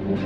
கெத்த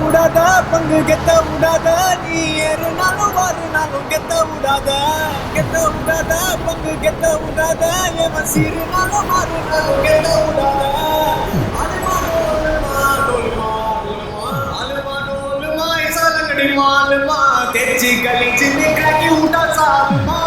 விடாத பங்கு கெத்த விடாத நீ ஏறுனாலும் வாருனாலும் கெத்த விடாத கெத்த விடாத பங்கு கெத்த விடாத எவன் சீருனாலும் மாறுனாலும் கெத்த விடாத தெச்சி கழிச்சு நீ கட்டி விட்டா சாலுமா.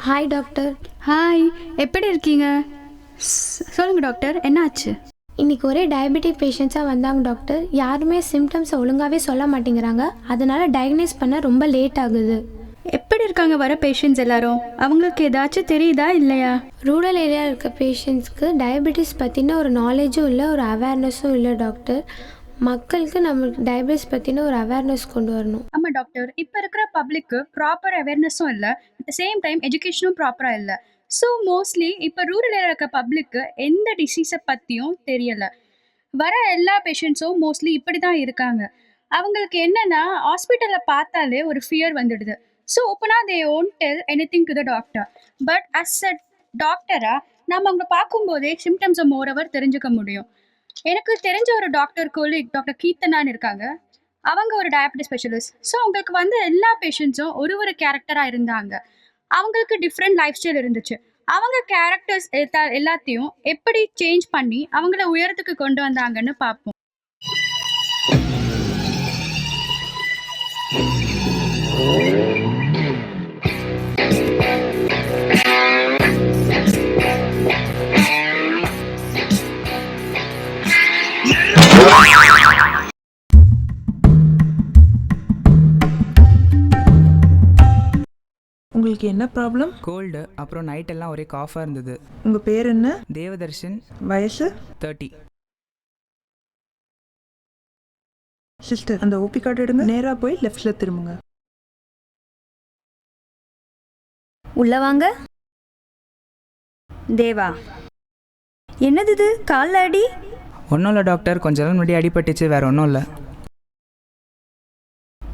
Hi doctor. ஹாய், எப்படி இருக்கீங்க? சொல்லுங்கள் டாக்டர், என்ன ஆச்சு? இன்றைக்கி ஒரே டயபெட்டிக் பேஷண்ட்ஸாக வந்தாங்க டாக்டர். யாருமே சிம்டம்ஸை ஒழுங்காகவே சொல்ல மாட்டேங்கிறாங்க. அதனால் டயக்னைஸ் பண்ண ரொம்ப லேட் ஆகுது. எப்படி இருக்காங்க வர பேஷண்ட்ஸ் எல்லாரும்? அவங்களுக்கு ஏதாச்சும் தெரியுதா இல்லையா? ரூரல் ஏரியாவில் இருக்க பேஷண்ட்ஸ்க்கு டயபெட்டிஸ் பற்றின ஒரு நாலேஜும் இல்லை, ஒரு அவேர்னஸும் இல்லை டாக்டர். மக்களுக்கு நம்மளுக்கு டயபெட்டிஸ் பற்றின ஒரு அவேர்னஸ் கொண்டு வரணும். ஆமாம் டாக்டர், இப்போ இருக்கிற பப்ளிக்கு ப்ராப்பர் அவேர்னஸும் இல்லை, அட் த சேம் டைம் எஜுகேஷனும் ப்ராப்பராக இல்லை. ஸோ மோஸ்ட்லி இப்போ ரூரல் ஏரியா இருக்க பப்ளிக்கு எந்த டிசீஸை பற்றியும் தெரியலை. வர எல்லா பேஷண்ட்ஸும் மோஸ்ட்லி இப்படி தான் இருக்காங்க. அவங்களுக்கு என்னென்னா ஹாஸ்பிட்டலில் பார்த்தாலே ஒரு ஃபியர் வந்துடுது. ஸோ ஓப்பனாக they won't tell anything to the doctor. But as a டாக்டராக நம்ம அவங்களை பார்க்கும்போதே சிம்டம்ஸை மோரோவர் தெரிஞ்சுக்க முடியும். எனக்கு தெரிஞ்ச ஒரு டாக்டர் கோலிக் டாக்டர் கீர்த்தனான்னு இருக்காங்க. அவங்க ஒரு டயபெட்டிஸ் ஸ்பெஷலிஸ்ட். ஸோ அவங்களுக்கு வந்து எல்லா பேஷண்ட்ஸும் ஒரு கேரக்டராக இருந்தாங்க. அவங்களுக்கு டிஃப்ரெண்ட் லைஃப் ஸ்டைல் இருந்துச்சு. அவங்க கேரக்டர்ஸ் எல்லாத்தையும் எப்படி சேஞ்ச் பண்ணி அவங்கள உயரத்துக்கு கொண்டு வந்தாங்கன்னு பார்ப்போம். உங்களுக்கு என்ன ப்ராப்ளம்? கோல்டு, அப்புறம் நைட் எல்லாம் ஒரே காஃபாக இருந்தது. உங்கள் பேர் என்ன? தேவதர்ஷன். வயசு? 30. சிஸ்டர், அந்த ஓபி கார்டு எடுங்க. நேராக போய் லெஃப்டில் திரும்புங்க. உள்ள வாங்க. தேவா, என்னது இது? காலில் அடி? ஒன்றும் இல்லை டாக்டர், கொஞ்ச நாள் முன்னாடி அடிபட்டுச்சு, வேறு ஒன்றும் இல்லை.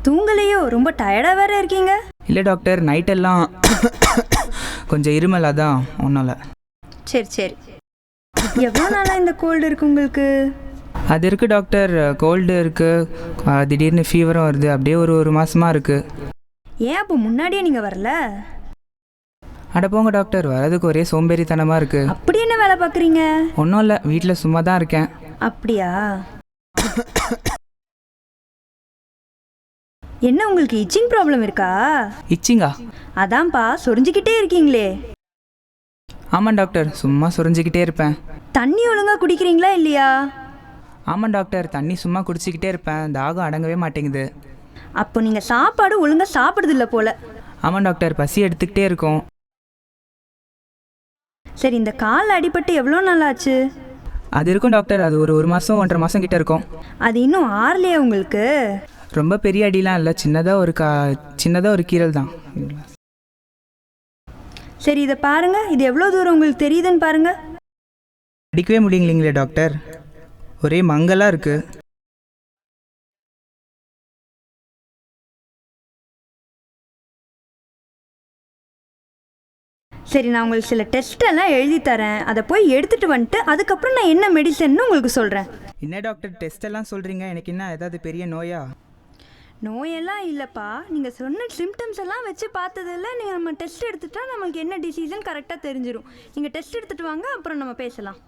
தூங்கலையோ? ரொம்ப டயர்டாக வேற இருக்கீங்க. இல்லை டாக்டர், நைட்டெல்லாம் கொஞ்சம் இருமல், அதான் ஒன்றும் இல்லை. சரி சரி. எவ்வளோ நாளாக இந்த கோல்டு இருக்கு உங்களுக்கு? அது இருக்குது டாக்டர், கோல்டு இருக்குது, திடீர்னு ஃபீவரும் வருது, அப்படியே ஒரு மாதமாக இருக்குது. ஏன் அப்போ முன்னாடியே நீங்கள் வரல? அட போங்க டாக்டர், வரதுக்கு ஒரே சோம்பேறித்தனமாக இருக்குது. அப்படி என்ன வேலை பார்க்குறீங்க? ஒன்றும் இல்லை, வீட்டில் சும்மா தான் இருக்கேன். அப்படியா? என்ன உங்களுக்கு இச்சிங் ப்ராப்ளம் இருக்கா? இச்சிங்கா? அதான்ப்பா, சொரிஞ்சிக்கிட்டே இருக்கீங்களே. ஆமாம் டாக்டர், சும்மா சொரிஞ்சிக்கிட்டே இருப்பேன். தண்ணி ஒழுங்காக குடிக்கிறீங்களா இல்லையா? ஆமாம் டாக்டர், தண்ணி சும்மா குடிச்சிக்கிட்டே இருப்பேன், தாகம் அடங்கவே மாட்டேங்குது. அப்போ நீங்கள் சாப்பாடு ஒழுங்காக சாப்பிடுறதில்ல போல. ஆமாம் டாக்டர், பசி எடுத்துக்கிட்டே இருக்கும். சரி, இந்த காலில் அடிபட்டு எவ்வளோ நாளாச்சு? அது இருக்கும் டாக்டர், அது ஒரு மாதம் 1.5 மாதம் கிட்ட இருக்கும். அது இன்னும் ஆறலையா உங்களுக்கு? ரொம்ப பெரிய அடிலாம் இல்லை, சின்னதாக ஒரு கீரல் தான். சரி, இதை பாருங்க. இது எவ்வளோ தூரம் உங்களுக்கு தெரியுதுன்னு பாருங்க. அடிக்கவே முடியலைங்களே டாக்டர், ஒரே மங்கலாக இருக்குது. சரி, நான் உங்களுக்கு சில டெஸ்ட்டெல்லாம் எழுதி தரேன். அதை போய் எடுத்துகிட்டு வந்துட்டு அதுக்கப்புறம் நான் என்ன மெடிசன்னு உங்களுக்கு சொல்கிறேன். என்ன டாக்டர் டெஸ்ட் எல்லாம் சொல்கிறீங்க? எனக்கு என்ன ஏதாவது பெரிய நோயா? நோயெல்லாம் இல்லைப்பா, நீங்கள் சொன்ன சிம்டம்ஸ் எல்லாம் வச்சு பார்த்ததில்ல. நீங்கள் நம்ம டெஸ்ட் எடுத்துட்டா நம்மளுக்கு என்ன டிசீஸ்ன்னு கரெக்டாக தெரிஞ்சிடும். நீங்கள் டெஸ்ட் எடுத்துகிட்டு வாங்க, அப்புறம் நம்ம பேசலாம்.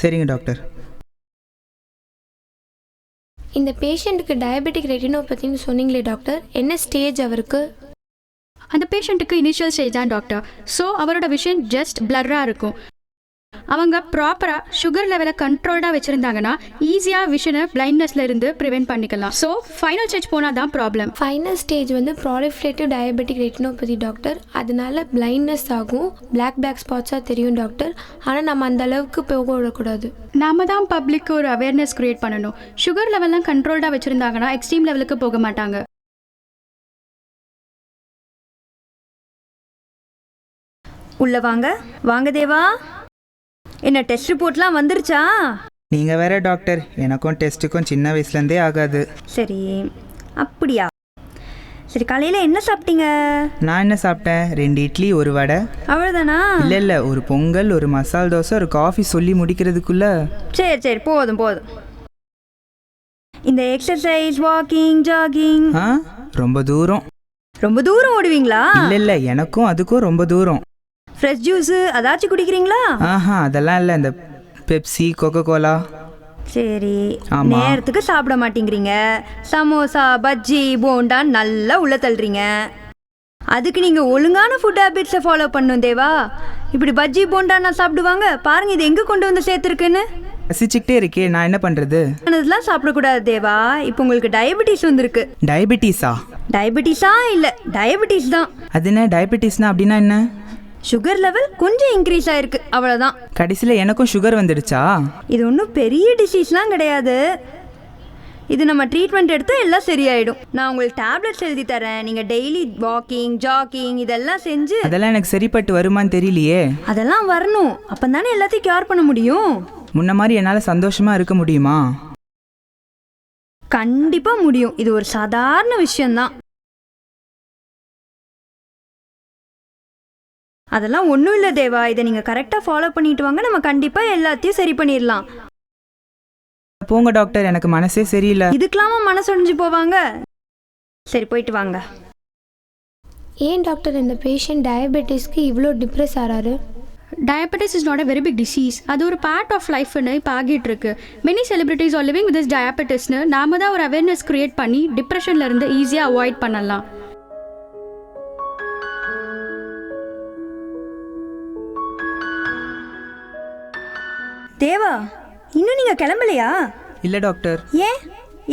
சரிங்க டாக்டர். இந்த பேஷண்ட்டுக்கு டயபெட்டிக் ரெட்டினோபதின்னு சொன்னீங்களே டாக்டர், என்ன ஸ்டேஜ் அவருக்கு? அந்த பேஷண்ட்டுக்கு இனிஷியல் ஸ்டேஜ் தான் டாக்டர். ஸோ அவரோட விஷன் ஜஸ்ட் பிளர்ராக இருக்கும். அவங்க ப்ராப்பராக சுகர் லெவலை கண்ட்ரோல்டாக வச்சுருந்தாங்கன்னா ஈஸியாக விஷனை பிளைண்ட்னஸில் இருந்து ப்ரிவென்ட் பண்ணிக்கலாம். ஸோ ஃபைனல் ஸ்டேஜ் போனால் தான் ப்ராப்ளம். ஃபைனல் ஸ்டேஜ் வந்து ப்ராலிஃபரேட்டிவ் டயபெட்டிக் ரெட்டினோபதி டாக்டர். அதனால பிளைண்ட்னஸ் ஆகும், பிளாக் ஸ்பாட்ஸாக தெரியும் டாக்டர். ஆனால் நம்ம அந்த அளவுக்கு போக விடக்கூடாது. நாம தான் பப்ளிக்கு ஒரு அவேர்னஸ் க்ரியேட் பண்ணணும். சுகர் லெவல்லாம் கண்ட்ரோல்டாக வச்சுருந்தாங்கன்னா எக்ஸ்ட்ரீம் லெவலுக்கு போக மாட்டாங்க. உள்ள வாங்க. வாங்க தேவா. என்ன டெஸ்ட் ரிப்போர்ட்லாம் வந்துருச்சா? நீங்கள் வேற டாக்டர், எனக்கும் டெஸ்ட்டுக்கும் சின்ன வயசுலேருந்தே ஆகாது. சரி, அப்படியா? சரி, காலையில் என்ன சாப்பிட்டீங்க? நான் என்ன சாப்பிட்டேன்? 2 இட்லி 1 வடை. அவ்வளோதானா? இல்லை ஒரு பொங்கல், ஒரு மசால் தோசை, ஒரு காஃபி சொல்லி முடிக்கிறதுக்குள்ள. சரி போதும். இந்த எக்ஸசைஸ், வாக்கிங், ஜாகிங் ரொம்ப தூரம். ரொம்ப தூரம் ஓடுவீங்களா? இல்லை எனக்கும் அதுக்கும் ரொம்ப தூரம். ஃப்ரெஷ் ஜூஸு அதாச்சும் குடிக்கிறீங்களா? அதெல்லாம் இல்லை. இந்த பெப்சி, கோகோ கோலா. சரி, நேரத்துக்கு சாப்பிட மாட்டேங்கிறீங்க. சமோசா, பஜ்ஜி, போண்டா நல்லா உள்ள தள்ளுறீங்க. அதுக்கு நீங்கள் ஒழுங்கான ஃபுட் ஹேபிட்ஸை ஃபாலோ பண்ணணும் தேவா. இப்படி பஜ்ஜி போண்டானா சாப்பிடுவாங்க பாருங்க, இது எங்கே கொண்டு வந்து சேர்த்துருக்குன்னு. ரசிச்சுக்கிட்டே இருக்கே, நான் என்ன பண்ணுறது? அதெல்லாம் சாப்பிடக்கூடாது தேவா. இப்போ உங்களுக்கு டயபெட்டிஸ் வந்துருக்கு. டயபெட்டிஸா இல்லை, டயபெட்டிஸ் தான். அது என்ன டயபெட்டிஸ்னா? அப்படின்னா என்ன? சுகர் லெவல் கொஞ்சம் இன்க்ரீஸ் ஆயிருக்கு, அவ்வளோதான். கடைசியில் எனக்கும் சுகர் வந்துடுச்சா? இது ஒன்றும் பெரிய டிசீஸ்லாம் கிடையாது. இது நம்ம ட்ரீட்மெண்ட் எடுத்து எல்லாம் சரியாயிடும். நான் உங்களுக்கு டேப்லெட்ஸ் எழுதி தரேன். நீங்கள் டெய்லி வாக்கிங், ஜாக்கிங் இதெல்லாம் செஞ்சு. அதெல்லாம் எனக்கு சரிப்பட்டு வருமான்னு தெரியலையே. அதெல்லாம் வரணும், அப்போ தானே எல்லாத்தையும் கியூர் பண்ண முடியும். முன்ன மாதிரி என்னால் சந்தோஷமாக இருக்க முடியுமா? கண்டிப்பாக முடியும். இது ஒரு சாதாரண விஷயந்தான். அதெல்லாம் ஒன்றும் இல்லை தேவா. இதை நீங்கள் கரெக்டாக ஃபாலோ பண்ணிட்டு வாங்க, நம்ம கண்டிப்பாக எல்லாத்தையும் சரி பண்ணிடலாம். போங்க டாக்டர், எனக்கு மனசே சரியில்லை. இதுக்கெல்லாமா மனசு ஒடிஞ்சு போவாங்க? சரி, போயிட்டு வாங்க. ஏன் டாக்டர் இந்த பேஷண்ட் டயபெட்டிஸ்க்கு இவ்வளோ டிப்ரெஸ் ஆகிறாரு? Diabetes is not a very big disease. அது ஒரு பார்ட் ஆஃப் லைஃப்னு இப்போ ஆகிட்டு இருக்கு. Many celebrities are living with this டயபெட்டிஸ்னு நாம தான் ஒரு அவேர்னஸ் கிரியேட் பண்ணி டிப்ரெஷன்ல இருந்து ஈஸியாக அவாய்ட் பண்ணலாம். தேவா, இன்னும் நீங்கள் கிளம்பலையா? இல்லை டாக்டர். ஏன்,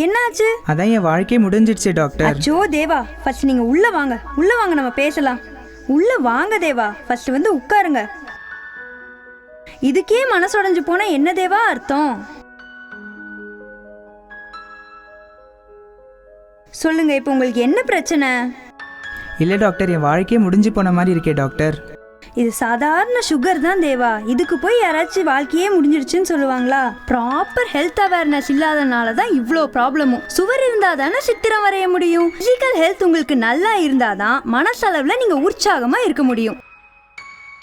என்னாச்சு? அதான் என் வாழ்க்கையே முடிஞ்சிடுச்சு டாக்டர். அச்சோ தேவா, ஃபர்ஸ்ட் நீங்கள் உள்ளே வாங்க. நம்ம பேசலாம். உள்ளே வாங்க தேவா, ஃபர்ஸ்ட் வந்து உட்காருங்க. இதுக்கே மனசுடைஞ்சு போனால் என்ன தேவா அர்த்தம்? சொல்லுங்க, இப்போ உங்களுக்கு என்ன பிரச்சனை? இல்லை டாக்டர், என் வாழ்க்கையே முடிஞ்சு போன மாதிரி இருக்கே டாக்டர். இது சாதாரண சுகர் தான் தேவா. இதுக்கு போய் யாராச்சும் வாழ்க்கையே முடிஞ்சிடுச்சுன்னு சொல்லுவாங்களா? ப்ராப்பர் ஹெல்த் அவேர்னஸ் இல்லாதனால தான் இவ்வளோ ப்ராப்ளமும். சுவர் இருந்தால் தானே சித்திரம் வரைய முடியும். ஃபிசிக்கல் ஹெல்த் உங்களுக்கு நல்லா இருந்தால் தான் மனசளவில் நீங்கள் உற்சாகமாக இருக்க முடியும்.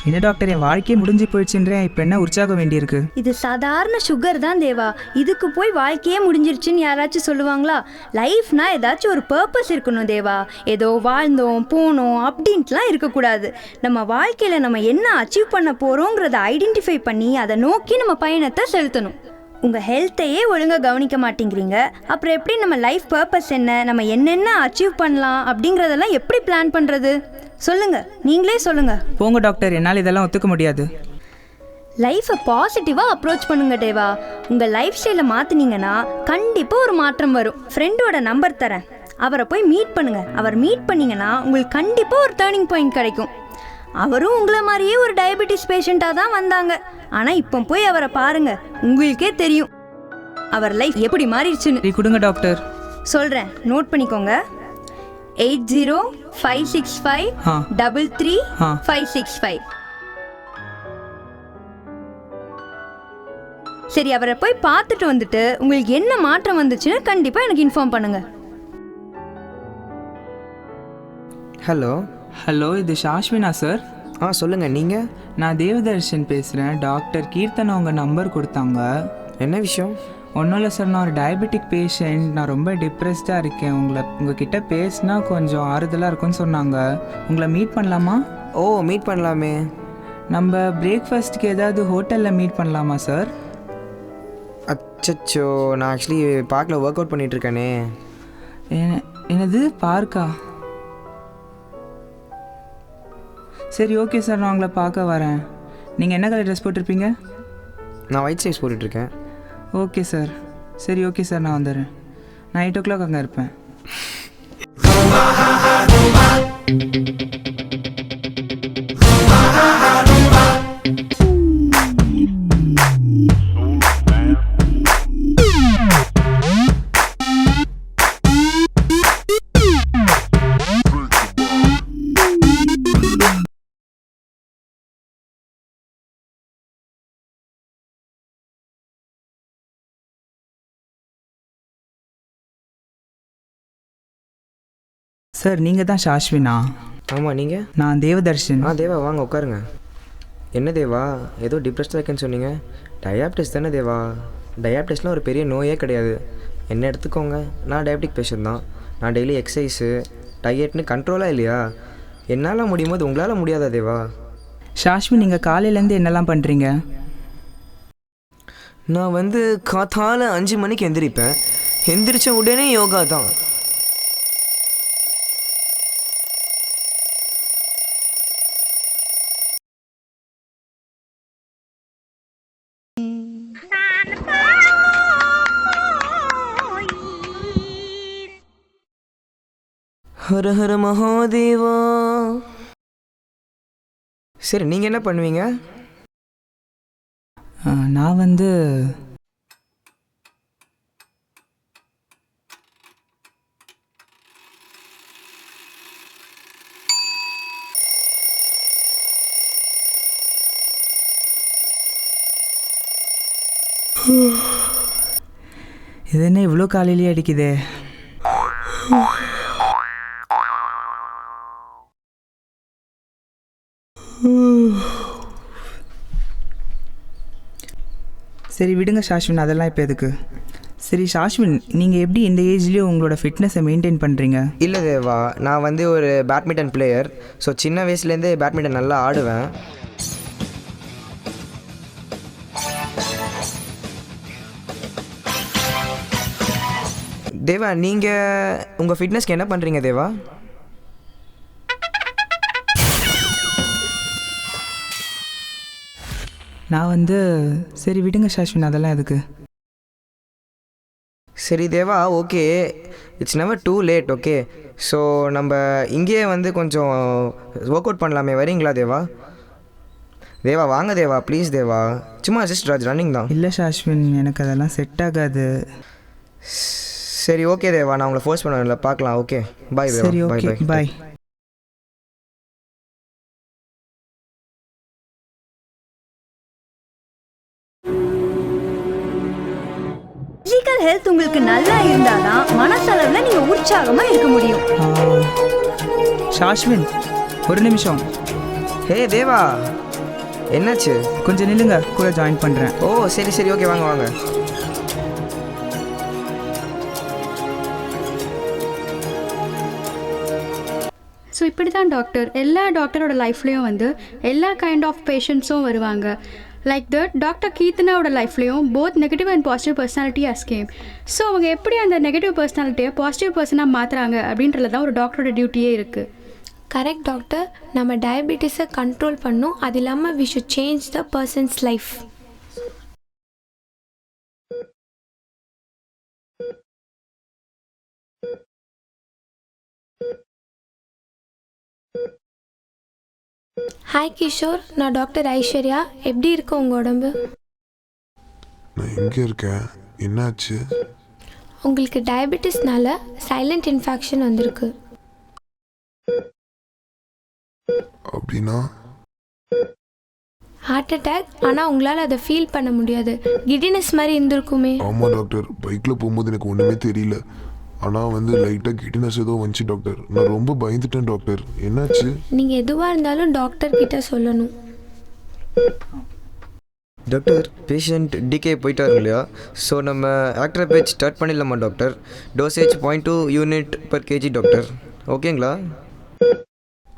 என்ன டாக்டர், என் வாழ்க்கையே முடிஞ்சு போயிடுச்சுன்றேன், இப்போ என்ன உற்சாகம் வேண்டியிருக்கு? இது சாதாரண சுகர் தான் தேவா. இதுக்கு போய் வாழ்க்கையே முடிஞ்சிருச்சுன்னு யாராச்சும் சொல்லுவாங்களா? லைஃப்னா ஏதாச்சும் ஒரு பர்பஸ் இருக்கணும் தேவா. ஏதோ வாழ்ந்தோம் போனோம் அப்படின்ட்டுலாம் இருக்கக்கூடாது. நம்ம வாழ்க்கையில் நம்ம என்ன அச்சீவ் பண்ண போகிறோங்கிறத ஐடென்டிஃபை பண்ணி அதை நோக்கி நம்ம பயணத்தை செலுத்தணும். உங்கள் ஹெல்த்தையே ஒழுங்காக கவனிக்க மாட்டேங்கிறீங்க. அப்புறம் எப்படி நம்ம லைஃப் பர்பஸ் என்ன, நம்ம என்னென்ன அச்சீவ் பண்ணலாம் அப்படிங்கிறதெல்லாம் எப்படி பிளான் பண்ணுறது? சொல்லுங்க, நீங்களே சொல்லுங்க. போங்க டாக்டர், என்னால் இதெல்லாம் ஒத்துக்க முடியாது. லைஃப்பை பாசிட்டிவாக அப்ரோச் பண்ணுங்க தேவா. உங்கள் லைஃப் ஸ்டைலை மாற்றினீங்கன்னா கண்டிப்பாக ஒரு மாற்றம் வரும். ஃப்ரெண்டோட நம்பர் தரேன், அவரை போய் மீட் பண்ணுங்க. அவர் மீட் பண்ணிங்கன்னா உங்களுக்கு கண்டிப்பாக ஒரு டேர்னிங் பாயிண்ட் கிடைக்கும். அவரும் உங்களை மாதிரியே ஒரு டயபெட்டிஸ் பேஷண்ட்டாக தான் வந்தாங்க. ஆனால் இப்போ போய் அவரை பாருங்க, உங்களுக்கே தெரியும் அவர் லைஃப் எப்படி மாறிடுச்சுன்னு. கொடுங்க டாக்டர். சொல்கிறேன், நோட் பண்ணிக்கோங்க. 8056533565. சரி, அவரை போய் பார்த்துட்டு வந்துட்டு உங்களுக்கு என்ன மாற்றம் வந்துச்சுன்னு கண்டிப்பாக எனக்கு இன்ஃபார்ம் பண்ணுங்க. ஹலோ, இது ஷாஷ்வினா சார்? சொல்லுங்கள், நீங்கள்? நான் தேவதர்ஷன் பேசுகிறேன். டாக்டர் கீர்த்தனா உங்கள் நம்பர் கொடுத்தாங்க. என்ன விஷயம்? ஒன்றும் இல்லை சார், நான் ஒரு டயபெட்டிக் பேஷண்ட். நான் ரொம்ப டிப்ரெஸ்டாக இருக்கேன். உங்ககிட்ட பேசினா கொஞ்சம் ஆறுதலாக இருக்கும்னு சொன்னாங்க. உங்களை மீட் பண்ணலாமா? ஓ, மீட் பண்ணலாமே. நம்ம பிரேக்ஃபாஸ்ட்டுக்கு ஏதாவது ஹோட்டலில் மீட் பண்ணலாமா சார்? அச்சச்சோ, நான் ஆக்சுவலி பார்க்கில் ஒர்க் அவுட் பண்ணிகிட்ருக்கேனே. என்னது, பார்க்கா? சரி, ஓகே சார், நான் உங்களை பார்க்க வரேன். நீங்கள் என்ன கலர் ட்ரெஸ் போட்டிருப்பீங்க? நான் ஒயிட் சைஸ் போட்டுட்ருக்கேன். Okay sir. சரி, ஓகே சார், நான் வந்துடுறேன். நான் 8 o'clock அங்கே இருப்பேன். சார், நீங்கள் தான் ஷாஷ்வினா? ஆமாம், நீங்கள்? நான் தேவதர்ஷன். தேவா, வாங்க உட்காருங்க. என்ன தேவா, ஏதோ டிப்ரெஸ்டாக இருக்கேன்னு சொன்னீங்க. டயாபிட்டிஸ் தானே தேவா? டயாபிட்டிஸ்லாம் ஒரு பெரிய நோயே கிடையாது. என்ன எடுத்துக்கோங்க, நான் டயபெட்டிக் பேஷண்ட் தான். நான் டெய்லி எக்ஸசைஸு டயட்னு கண்ட்ரோலாக இல்லையா? என்னால் முடியும் போது உங்களால் முடியாதா தேவா? ஷாஷ்வி, நீங்கள் காலையிலேருந்து என்னெல்லாம் பண்ணுறீங்க? நான் காத்தால 5 மணிக்கு எந்திரிப்பேன். எந்திரிச்ச உடனே யோகா தான். ஹர ஹர மகாதேவா. சரி, நீங்கள் என்ன பண்ணுவீங்க? நான் இது என்ன இவ்வளோ காலையிலேயே அடிக்குதே? சரி விடுங்க ஷாஷ்வின், அதெல்லாம் இப்போ எதுக்கு? சரி ஷாஷ்வின், நீங்கள் எப்படி இந்த ஏஜ்லேயும் உங்களோட ஃபிட்னஸை மெயின்டைன் பண்ணுறீங்க? இல்லை தேவா, நான் ஒரு பேட்மிண்டன் பிளேயர். ஸோ சின்ன வயசுலேருந்தே பேட்மிண்டன் நல்லா ஆடுவேன். தேவா, நீங்கள் உங்கள் ஃபிட்னஸ்க்கு என்ன பண்ணுறீங்க தேவா? நான் சரி விடுங்க ஷாஷ்வின், அதெல்லாம் எதுக்கு? சரி Deva, okay, it's never too late. Okay, so நம்ம இங்கேயே கொஞ்சம் ஒர்க் அவுட் பண்ணலாமே, வரீங்களா தேவா? தேவா வாங்க தேவா, ப்ளீஸ் தேவா, சும்மா ஜஸ்ட் ரன்னிங் தான். இல்லை ஷாஷ்வின், எனக்கு அதெல்லாம் செட் ஆகாது. சரி ஓகே தேவா, நான் உங்களை ஃபோர்ஸ் பண்ணல, பார்க்கலாம். ஓகே, பாய் தேவா. சரி, ஓகே, பாய். ஃபிசிக்கல் ஹெல்த் உங்களுக்கு நல்லா இருந்தாதான் மனசளவில் நீங்கள் உற்சாகமாக இருக்க முடியும். ஷாஷ்வின், ஒரு நிமிஷம். ஹே தேவா, என்னாச்சு? கொஞ்சம் நில்லுங்க, கூட ஜாயின் பண்ணுறேன். ஓ சரி சரி, ஓகே, வாங்க வாங்க. ஸோ இப்படி தான் டாக்டர், எல்லா டாக்டரோட லைஃப்லேயும் எல்லா கைண்ட் ஆஃப் பேஷண்ட்ஸும் வருவாங்க. லைக் தட் டாக்டர் கீர்த்தனாவோட லைஃப்லேயும் both negative and positive personality has came. So அவங்க எப்படி அந்த நெகட்டிவ் பர்சனாலிட்டியை பாசிட்டிவ் பர்சனாக மாற்றுறாங்க அப்படின்றது தான் ஒரு டாக்டரோட டியூட்டியே இருக்குது. கரெக்ட் டாக்டர், நம்ம டயபெட்டிஸை கண்ட்ரோல் பண்ணணும். அது இல்லாமல் we should change the person's life. Hi Kishore, நான் டாக்டர் ஐஸ்வர்யா. எப்படி இருக்கு உங்கள் உடம்பு? நான் எங்கே இருக்கேன்? என்னாச்சு? உங்களுக்கு டயபெட்டிஸ்னால சைலண்ட் இன்ஃபெக்ஷன் வந்திருக்கு. அப்படின்னா? ஹார்ட் அட்டாக், ஆனால் உங்களால் அதை ஃபீல் பண்ண முடியாது. கிடினஸ் மாதிரி இருந்திருக்குமே. ஆமாம் டாக்டர், பைக்கில் போகும்போது எனக்கு ஒன்றுமே தெரியல. ஆனால் லைட்டாக கிட்டினஸ் ஏதோ வந்துச்சு டாக்டர். நான் ரொம்ப பயந்துட்டேன் டாக்டர். என்னாச்சு? நீங்கள் எதுவாக இருந்தாலும் டாக்டர் கிட்ட சொல்லணும். டாக்டர் பேஷண்ட் டிகே போயிட்டாரு இல்லையா? ஸோ நம்ம ஆக்டர் பேஜ் ஸ்டார்ட் பண்ணிடலாமா doctor? Dosage 0.2 unit per KG doctor. ஓகேங்களா?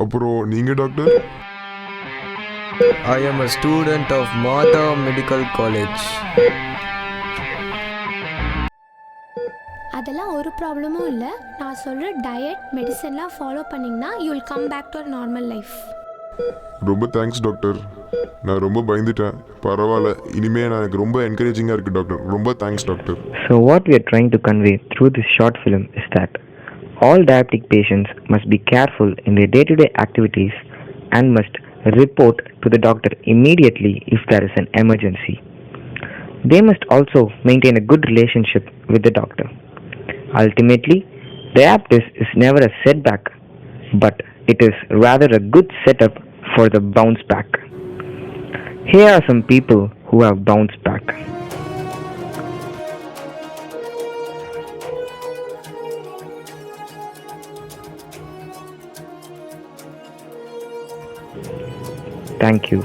அப்புறம் நீங்கள் doctor? I am a student of Madha medical college. அதெல்லாம் ஒரு ப்ராப்ளமும் இல்லை. நான் சொல்கிற டயட் மெடிசன்லாம் ஃபாலோ பண்ணிங்கன்னா you will come back to normal life. ரொம்ப தேங்க்ஸ் டாக்டர். நான் ரொம்ப பயந்துட்டேன். பரவாயில்ல, இனிமே எனக்கு ரொம்ப என்கரேஜிங்காக இருக்குது டாக்டர். ரொம்ப thanks doctor. So what we are trying to convey through this short film is that all diabetic patients must be careful in their day-to-day activities and must report to the doctor immediately if there is an emergency. They must also maintain a good relationship with the doctor. Ultimately, diabetes is never a setback, but it is rather a good setup for the bounce back. Here are some people who have bounced back. Thank you.